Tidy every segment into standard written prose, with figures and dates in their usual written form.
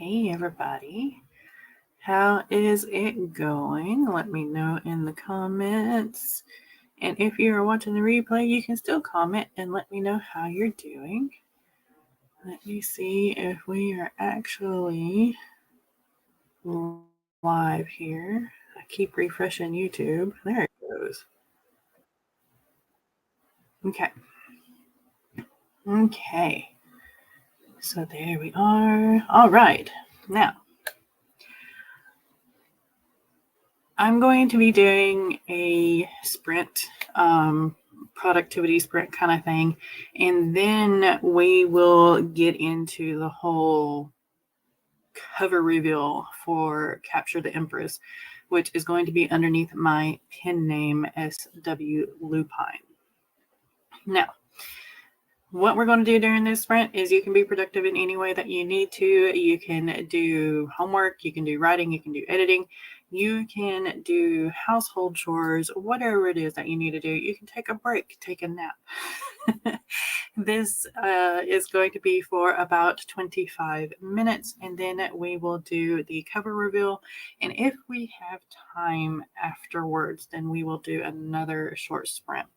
Hey everybody, how is it going? Let me know in the comments. And if you're watching the replay, you can still comment and let me know how you're doing. Let me see if we are actually live here. I keep refreshing YouTube. There it goes. Okay. So there we are. All right. Now, I'm going to be doing a sprint, productivity sprint kind of thing. And then we will get into the whole cover reveal for Capture the Empress, which is going to be underneath my pen name, SW Lupine. Now, what we're going to do during this sprint is you can be productive in any way that you need to. You can do homework, you can do writing, you can do editing, you can do household chores, whatever it is that you need to do. You can take a break, take a nap. This is going to be for about 25 minutes, and then we will do the cover reveal. And if we have time afterwards, then we will do another short sprint.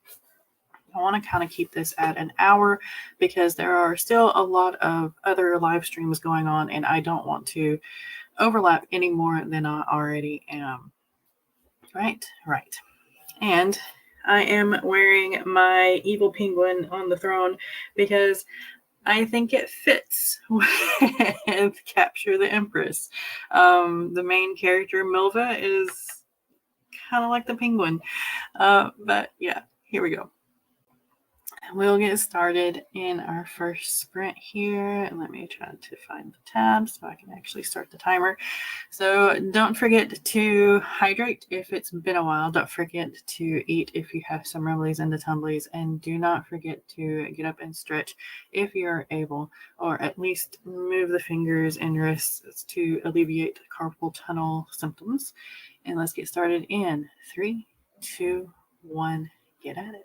I want to kind of keep this at an hour because there are still a lot of other live streams going on, and I don't want to overlap any more than I already am. Right. And I am wearing my evil penguin on the throne because I think it fits with Capture the Empress. The main character, Milva, is kind of like the penguin. But yeah, here we go. We'll get started in our first sprint here. Let me try to find the tab so I can actually start the timer. So don't forget to hydrate if it's been a while. Don't forget to eat if you have some rumblies and the tumblies. And do not forget to get up and stretch if you're able, or at least move the fingers and wrists to alleviate carpal tunnel symptoms. And let's get started in 3, 2, 1, get at it.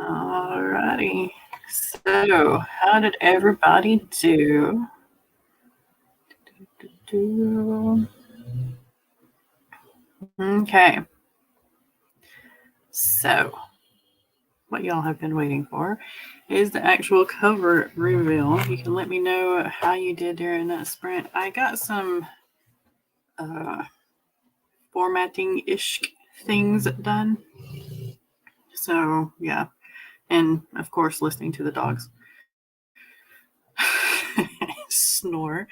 Alrighty. So, how did everybody do? Okay. So, what y'all have been waiting for is the actual cover reveal. You can let me know how you did during that sprint. I got some formatting-ish things done. So, yeah. And, of course, listening to the dogs snore.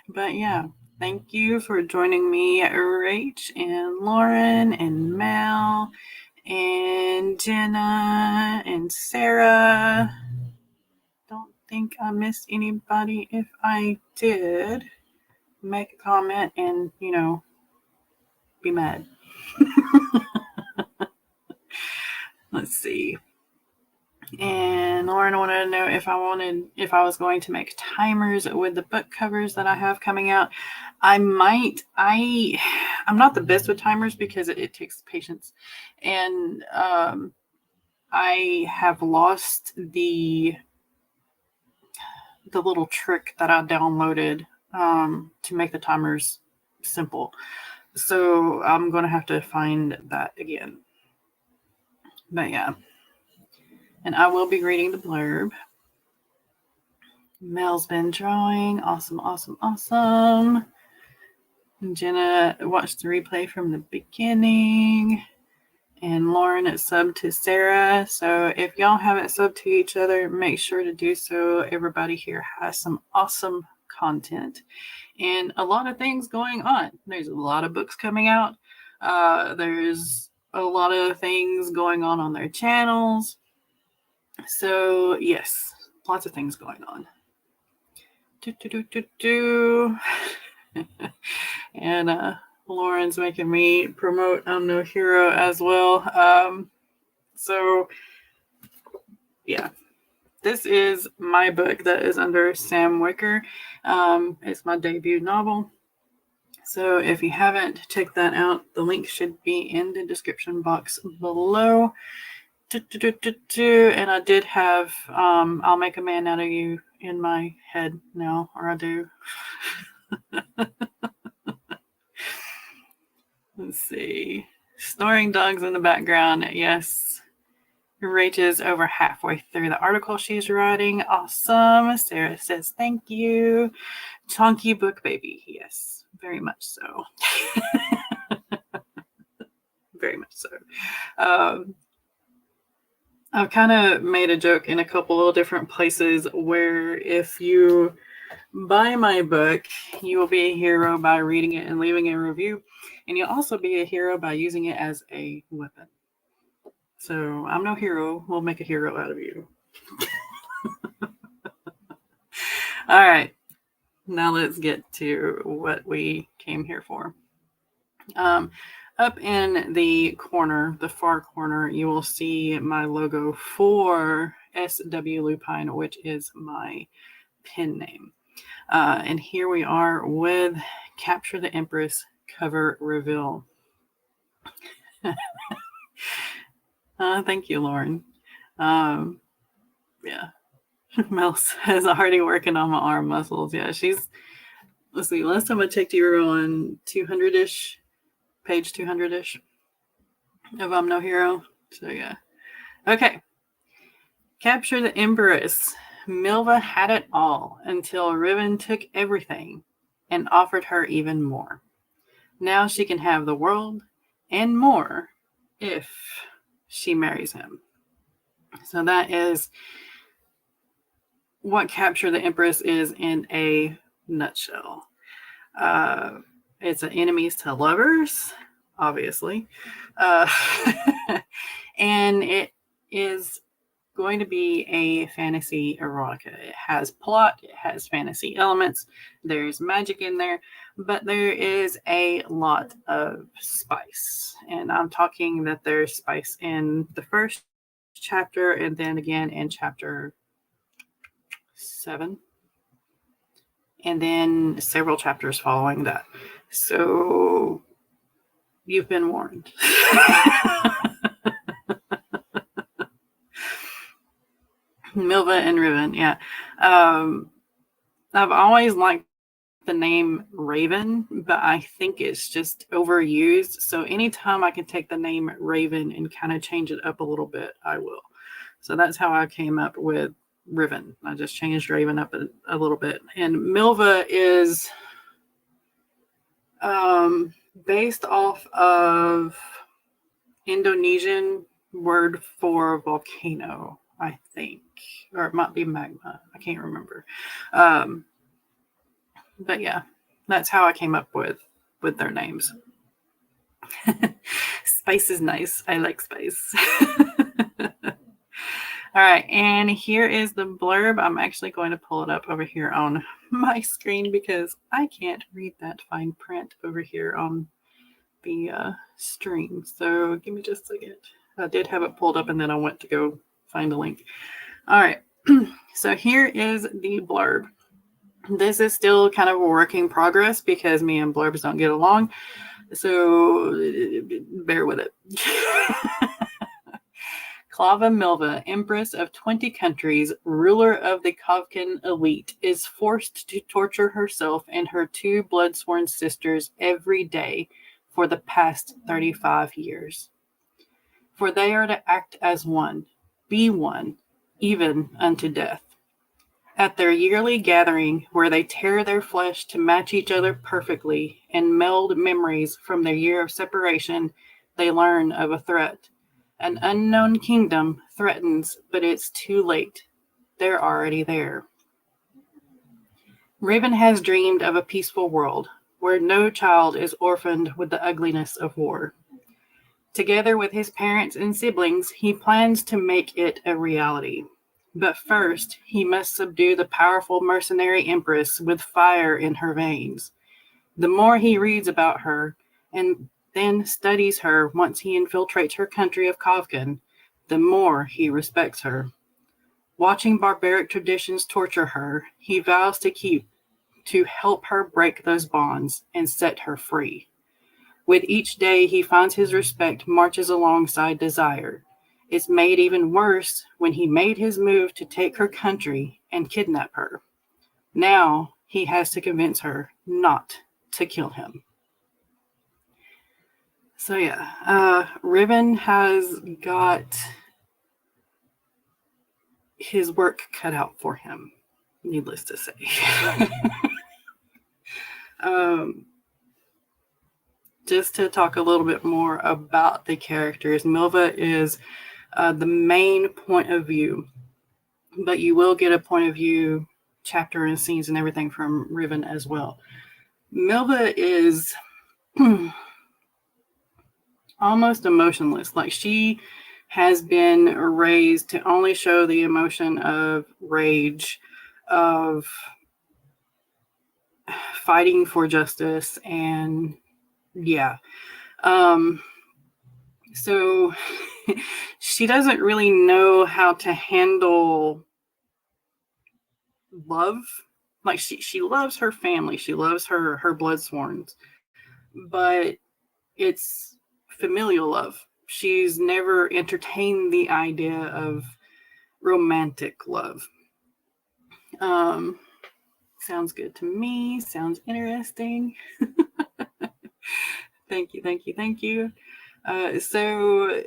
But, yeah. Thank you for joining me, Rach and Lauren and Mel and Jenna and Sarah. Don't think I missed anybody. If I did, make a comment and, be mad. Let's see. And Lauren wanted to know if I was going to make timers with the book covers that I have coming out. I might. I'm not the best with timers because it takes patience, and I have lost the little trick that I downloaded to make the timers simple. So I'm going to have to find that again. But yeah. And I will be reading the blurb. Mel's been drawing. Awesome, awesome, awesome. Jenna watched the replay from the beginning. And Lauren is subbed to Sarah. So if y'all haven't subbed to each other, make sure to do so. Everybody here has some awesome content and a lot of things going on. There's a lot of books coming out. There's a lot of things going on their channels. So yes, lots of things going on. And Lauren's making me promote I'm No Hero as well. So yeah, this is my book that is under Sam Wicker. It's my debut novel. So if you haven't checked that out, the link should be in the description box below. And I did have I'll Make a Man Out of You in my head now, or I do. Let's see. Snoring dogs in the background. Yes. Rach is over halfway through the article she's writing. Awesome. Sarah says thank you. Chunky book baby. Yes, very much so. Very much so. I've kind of made a joke in a couple of different places where if you buy my book, you will be a hero by reading it and leaving a review. And you'll also be a hero by using it as a weapon. So I'm no hero. We'll make a hero out of you. All right. Now let's get to what we came here for. Up in the corner, the far corner, you will see my logo for SW Lupine, which is my pen name. And here we are with Capture the Empress cover reveal. Thank you, Lauren. Yeah. Mel says already working on my arm muscles. Yeah, let's see, last time I checked you were on 200-ish, page 200-ish of I'm No Hero. So yeah. Okay. Capture the Empress. Milva had it all until Riven took everything and offered her even more. Now she can have the world and more if she marries him. So that is what Capture the Empress is in a nutshell. It's an enemies to lovers, obviously. And it is going to be a fantasy erotica. It has plot, it has fantasy elements, there's magic in there, but there is a lot of spice. And I'm talking that there's spice in the first chapter and then again in chapter 7. And then several chapters following that. So you've been warned. Milva and Riven, yeah. I've always liked the name Raven, but I think it's just overused. So anytime I can take the name Raven and kind of change it up a little bit, I will. So that's how I came up with Riven. I just changed Raven up a little bit. And Milva is based off of Indonesian word for volcano, I think, or it might be magma. I can't remember. But yeah, that's how I came up with their names. Spice is nice. I like spice. All right, and here is the blurb. I'm actually going to pull it up over here on my screen because I can't read that fine print over here on the stream. So give me just a second. I did have it pulled up and then I went to go find the link. All right, so here is the blurb. This is still kind of a work in progress because me and blurbs don't get along. So bear with it. Clava Milva, Empress of 20 countries, ruler of the Kavkan elite, is forced to torture herself and her two blood-sworn sisters every day for the past 35 years. For they are to act as one, be one, even unto death. At their yearly gathering, where they tear their flesh to match each other perfectly and meld memories from their year of separation, they learn of a threat. An unknown kingdom threatens, but it's too late. They're already there. Raven has dreamed of a peaceful world, where no child is orphaned with the ugliness of war. Together with his parents and siblings, he plans to make it a reality. But first, he must subdue the powerful mercenary empress with fire in her veins. The more he reads about her, and then studies her once he infiltrates her country of Kavkan, the more he respects her. Watching barbaric traditions torture her, he vows to help her break those bonds and set her free. With each day he finds his respect marches alongside desire. It's made even worse when he made his move to take her country and kidnap her. Now he has to convince her not to kill him. So yeah, Riven has got his work cut out for him, needless to say. Just to talk a little bit more about the characters, Milva is the main point of view, but you will get a point of view chapter and scenes and everything from Riven as well. Milva is almost emotionless. Like, she has been raised to only show the emotion of rage, of fighting for justice, and yeah. So she doesn't really know how to handle love. Like, she loves her family. She loves her bloodsworns, but it's familial love. She's never entertained the idea of romantic love. Sounds good to me. Sounds interesting. Thank you. So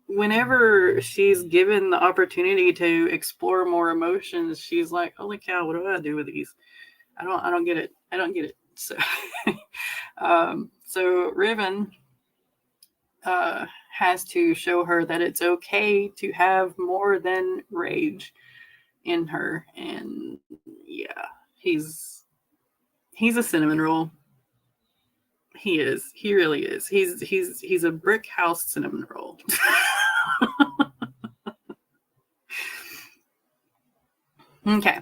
whenever she's given the opportunity to explore more emotions, she's like, holy cow, what do I do with these? I don't get it. So so Riven has to show her that it's okay to have more than rage in her. And yeah, he's a cinnamon roll. He is. He really is. He's a brick house cinnamon roll. Okay.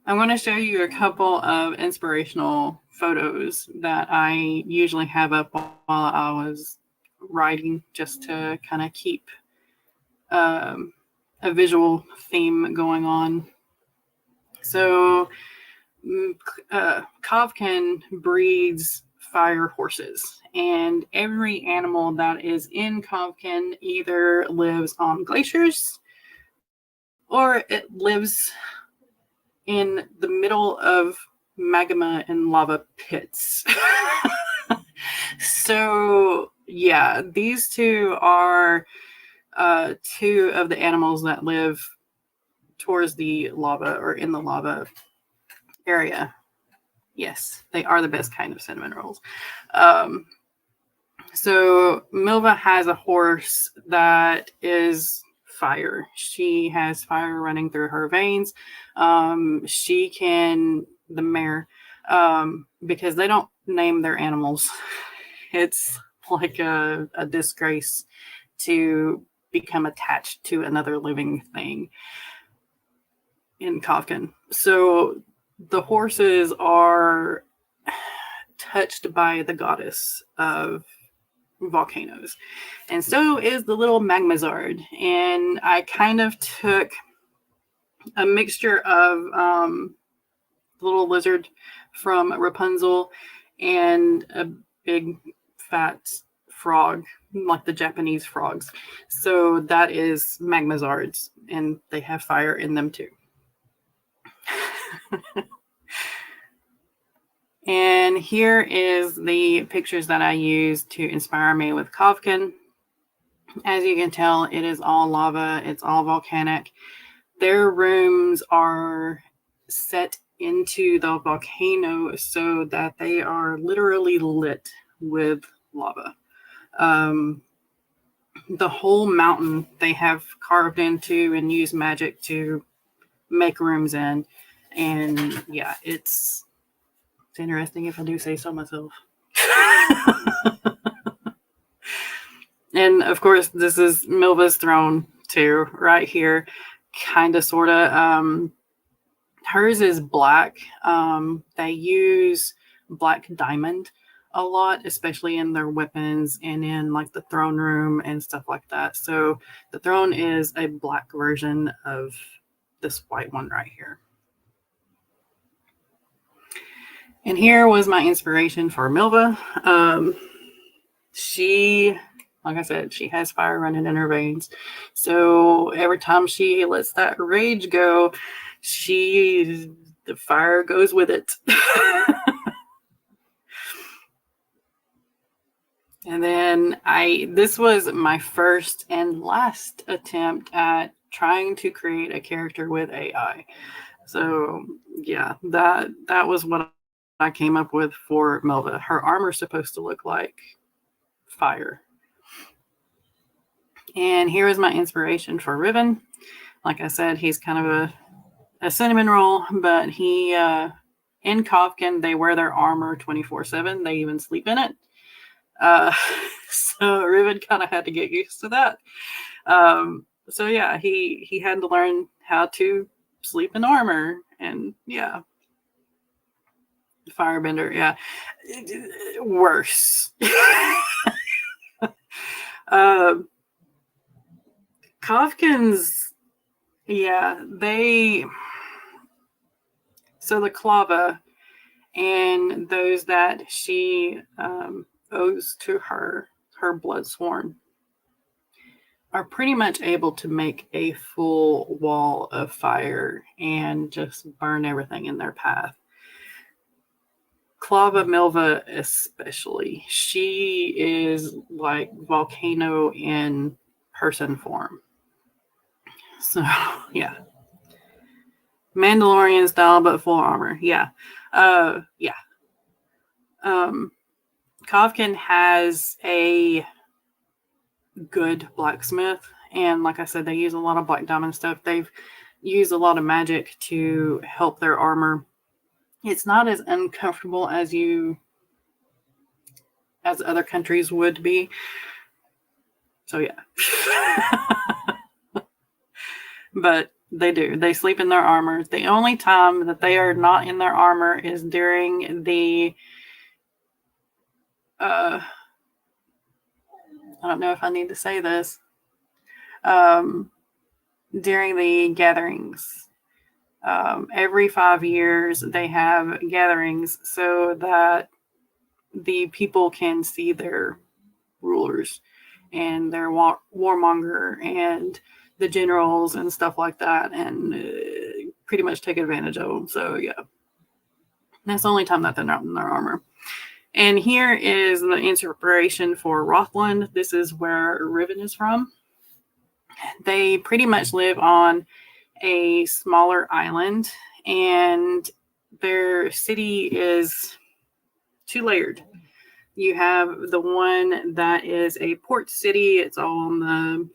I'm going to show you a couple of inspirational photos that I usually have up while I was writing, just to kind of keep a visual theme going on. So Kavkan breeds fire horses, and every animal that is in Kavkan either lives on glaciers or it lives in the middle of magma and lava pits. So yeah, these two are two of the animals that live towards the lava or in the lava area. Yes, they are the best kind of cinnamon rolls. So Milva has a horse that is fire. She has fire running through her veins. She can, the mare, because they don't name their animals. It's like a disgrace to become attached to another living thing in Kafkan. So the horses are touched by the goddess of volcanoes, and so is the little magmazard. And I kind of took a mixture of the little lizard from Rapunzel and a big fat frog, like the Japanese frogs. So that is magmazards, and they have fire in them too. And here is the pictures that I used to inspire me with Kafkan. As you can tell, it is all lava. It's all volcanic. Their rooms are set into the volcano so that they are literally lit with lava. The whole mountain they have carved into and used magic to make rooms in. And yeah, it's interesting, if I do say so myself. And of course, this is Milva's throne too, right here, kind of, sort of. Hers is black. They use black diamond a lot, especially in their weapons and in like the throne room and stuff like that. So the throne is a black version of this white one right here. And here was my inspiration for Milva. She, like I said, she has fire running in her veins. So every time she lets that rage go, the fire goes with it. And then this was my first and last attempt at trying to create a character with AI. So yeah, that was what I came up with for Melva. Her armor's supposed to look like fire. And here is my inspiration for Riven. Like I said, he's kind of a cinnamon roll, but he in Kafkan, they wear their armor 24/7. They even sleep in it. So Riven kind of had to get used to that. So yeah, he had to learn how to sleep in armor, and yeah. Firebender, yeah. Worse. Kafkins, yeah, so the Clava and those that she owes to her blood sworn are pretty much able to make a full wall of fire and just burn everything in their path. Clava Milva especially, she is like volcano in person form. So yeah, Mandalorian style but full armor. Yeah. Kafkan has a good blacksmith, and like I said, they use a lot of black diamond stuff. They've used a lot of magic to help their armor. It's not as uncomfortable as other countries would be. So yeah. But they sleep in their armor. The only time that they are not in their armor is during the I don't know if I need to say this. During the gatherings. Every 5 years they have gatherings so that the people can see their rulers and their warmonger and the generals and stuff like that, and pretty much take advantage of them. So yeah, that's the only time that they're not in their armor. And here is the inspiration for Rothland. This is where Riven is from. They pretty much live on a smaller island, and their city is 2-layered. You have the one that is a port city. It's all on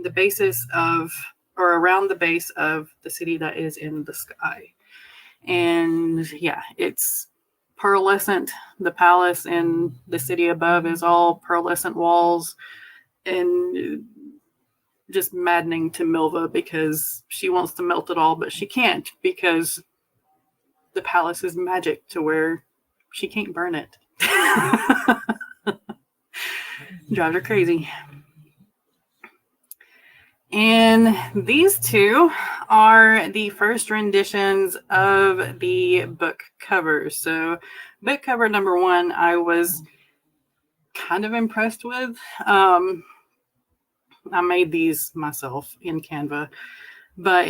the basis of, or around the base of the city that is in the sky. And yeah, it's pearlescent. The palace and the city above is all pearlescent walls, and just maddening to Milva because she wants to melt it all, but she can't because the palace is magic to where she can't burn it. Drives her crazy. And these two are the first renditions of the book covers. So book cover number 1, I was kind of impressed with. I made these myself in Canva, but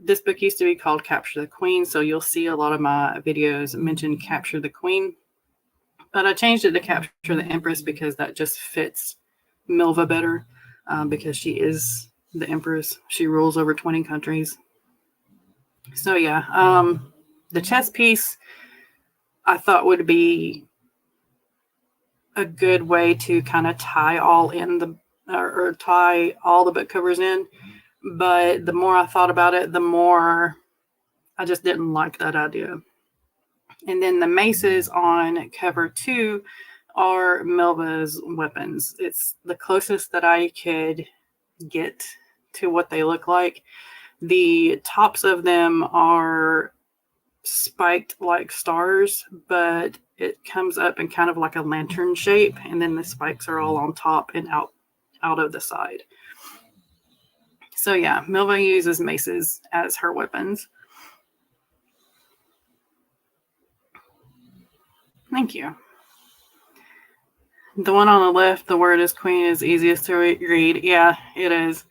this book used to be called Capture the Queen. So you'll see a lot of my videos mention Capture the Queen, but I changed it to Capture the Empress because that just fits Milva better, because she is the Empress. She rules over 20 countries. So yeah, the chess piece I thought would be a good way to kind of tie all in the, or tie all the book covers in. But the more I thought about it, the more I just didn't like that idea. And then the maces on cover 2 are Milva's weapons. It's the closest that I could get to what they look like. The tops of them are spiked like stars, but it comes up in kind of like a lantern shape, and then the spikes are all on top and out of the side. So yeah, Milva uses maces as her weapons. Thank you. The one on the left, the word is queen, is easiest to read. Yeah, it is.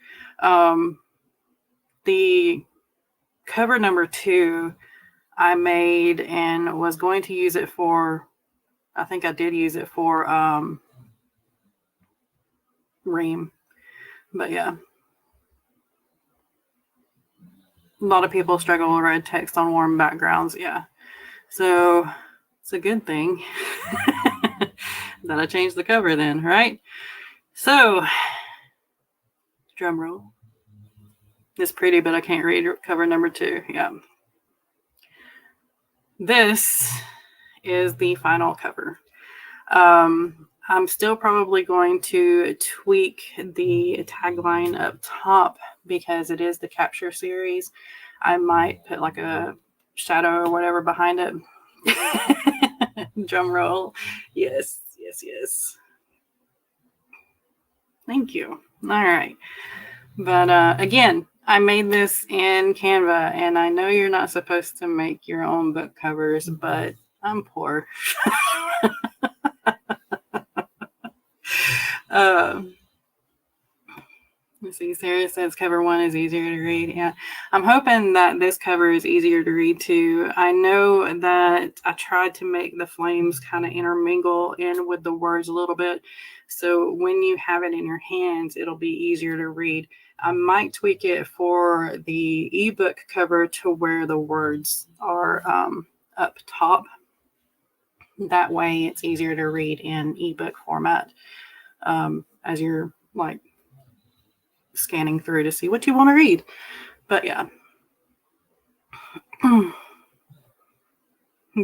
The cover number 2 I made and was going to use it for, I think I did use it for Ream. But yeah. A lot of people struggle with red text on warm backgrounds. Yeah. So it's a good thing that I changed the cover then, right? So, drum roll. It's pretty, but I can't read cover number 2. Yeah. This is the final cover. I'm still probably going to tweak the tagline up top because it is the Capture series. I might put like a shadow or whatever behind it. Drum roll. Yes, yes, yes. Thank you. All right. But again, I made this in Canva, and I know you're not supposed to make your own book covers, but I'm poor. Let's see, Sarah says cover 1 is easier to read. Yeah, I'm hoping that this cover is easier to read too. I know that I tried to make the flames kind of intermingle in with the words a little bit, so when you have it in your hands, it'll be easier to read. I might tweak it for the ebook cover to where the words are up top. That way it's easier to read in ebook format as you're like scanning through to see what you want to read. But yeah.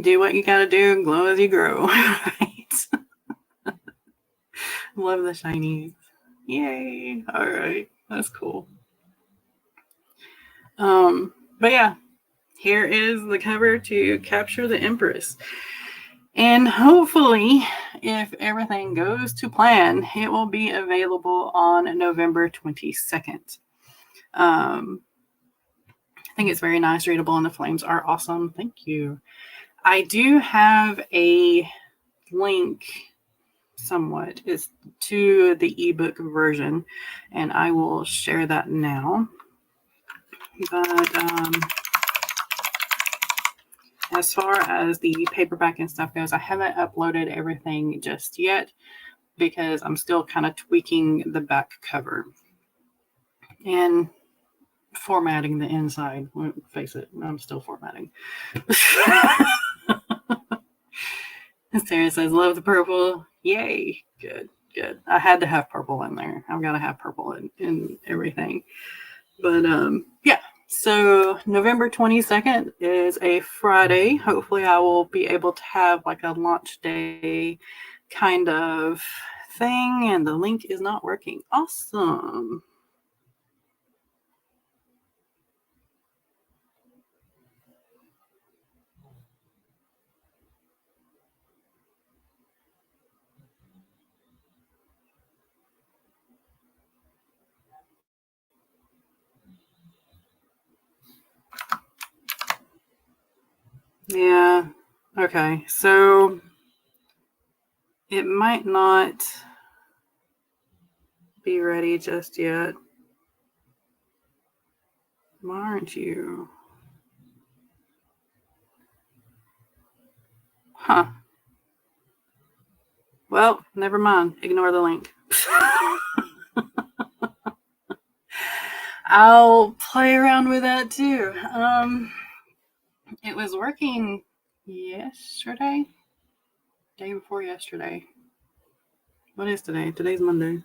Do what you gotta do, glow as you grow. Right? Love the shinies. Yay. All right. That's cool. But yeah, here is the cover to Capture the Empress. And hopefully, if everything goes to plan, it will be available on November 22nd. I think it's very nice, readable, and the flames are awesome. Thank you. I do have a link somewhat is to the ebook version, and I will share that now. But as far as the paperback and stuff goes, I haven't uploaded everything just yet because I'm still kind of tweaking the back cover and formatting the inside. Face it, I'm still formatting. Sarah says, love the purple. Yay. Good. I had to have purple in there. I've got to have purple in everything. But yeah. So November 22nd is a Friday. Hopefully I will be able to have like a launch day kind of thing. And the link is not working. Awesome. Yeah. Okay. So it might not be ready just yet. Why aren't you? Huh. Well, never mind. Ignore the link. I'll play around with that too. It was working yesterday, day before yesterday. What is today? Today's Monday.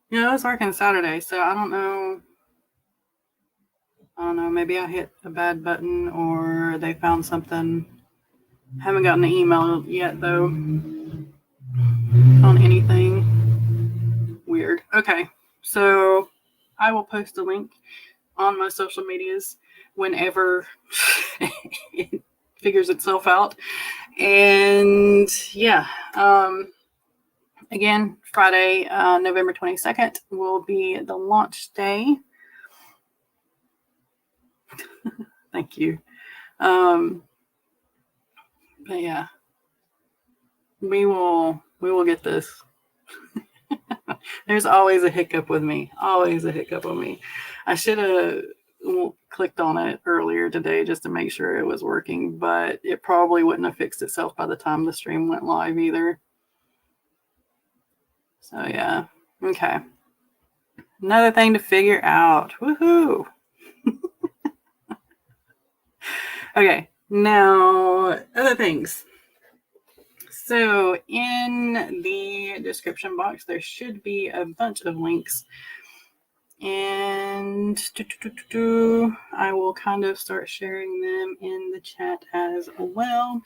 Yeah, it was working Saturday, so I don't know. Maybe I hit a bad button or they found something. Haven't gotten an email yet though on anything. Weird. Okay, so I will post a link on my social medias whenever it figures itself out. And yeah, again, Friday, November 22nd will be the launch day. Thank you. But yeah, we will get this. There's always a hiccup with me. Always a hiccup with me. I should have clicked on it earlier today just to make sure it was working, but it probably wouldn't have fixed itself by the time the stream went live either. So yeah, okay. Another thing to figure out. Woohoo! Okay, now other things. So in the description box, there should be a bunch of links. And I will kind of start sharing them in the chat as well.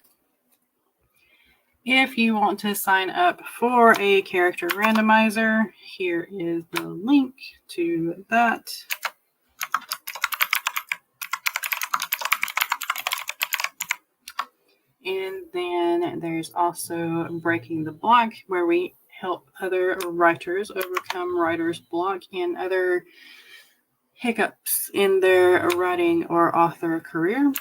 If you want to sign up for a character randomizer, here is the link to that. And then there's also Breaking the Block, where we help other writers overcome writer's block and other hiccups in their writing or author career.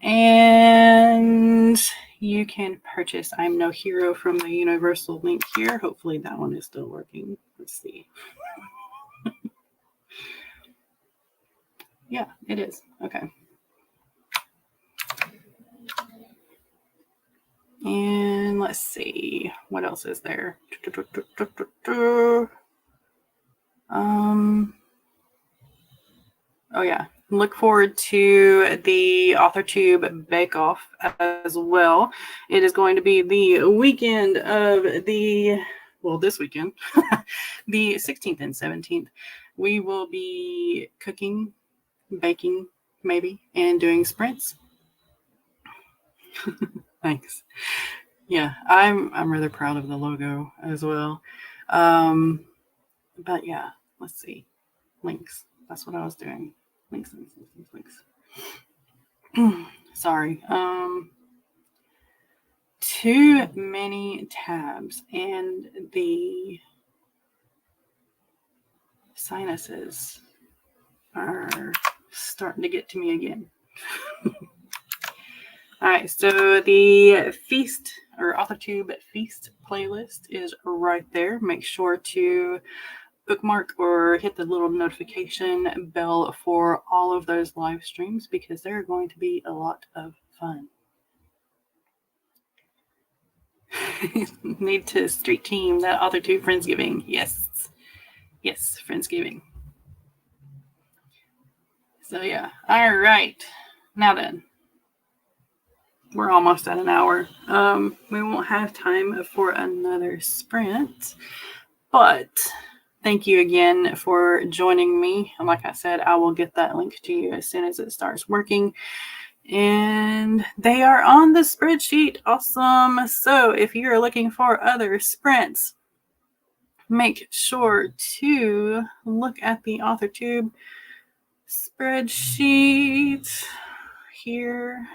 And you can purchase I'm No Hero from the universal link here. Hopefully that one is still working. Let's see. Yeah, it is. Okay. And let's see. What else is there? Oh yeah. Look forward to the AuthorTube Bake Off as well. It is going to be the weekend of this weekend, the 16th and 17th. We will be cooking, baking, maybe, and doing sprints. Thanks. Yeah, I'm rather proud of the logo as well. But yeah, let's see. Links. That's what I was doing. Links. Sorry. Too many tabs and the sinuses are starting to get to me again. All right, so the Feast or AuthorTube Feast playlist is right there. Make sure to bookmark or hit the little notification bell for all of those live streams because they're going to be a lot of fun. Need to street team that AuthorTube Friendsgiving. Yes, Friendsgiving. So yeah, all right. Now then, we're almost at an hour. We won't have time for another sprint, but thank you again for joining me. And like I said, I will get that link to you as soon as it starts working. And they are on the spreadsheet. Awesome. So if you're looking for other sprints, make sure to look at the AuthorTube spreadsheet here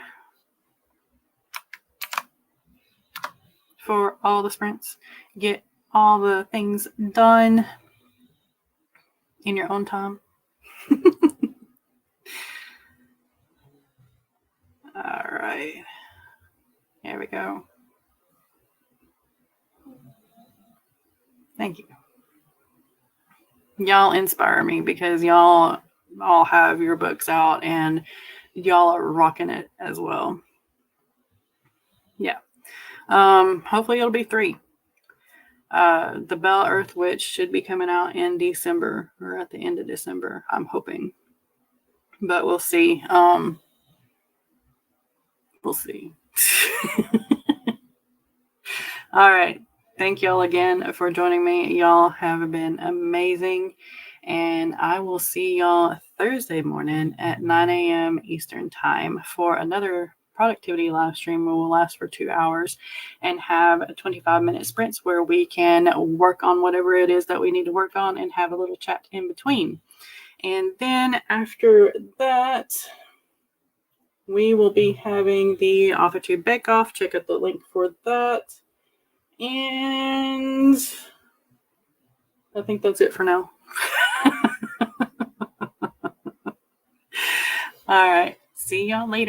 for all the sprints. Get all the things done in your own time. All right. Here we go. Thank you. Y'all inspire me because y'all all have your books out and y'all are rocking it as well. Yeah. Hopefully it'll be 3. The Bell Earth Witch should be coming out in December or at the end of December, I'm hoping. But we'll see. We'll see. All right. Thank y'all again for joining me. Y'all have been amazing. And I will see y'all Thursday morning at 9 a.m. Eastern Time for another productivity live stream. We will last for 2 hours and have 25-minute sprints where we can work on whatever it is that we need to work on and have a little chat in between. And then after that, we will be having the AuthorTube Bake Off. Check out the link for that. And I think that's it for now. All right. See y'all later.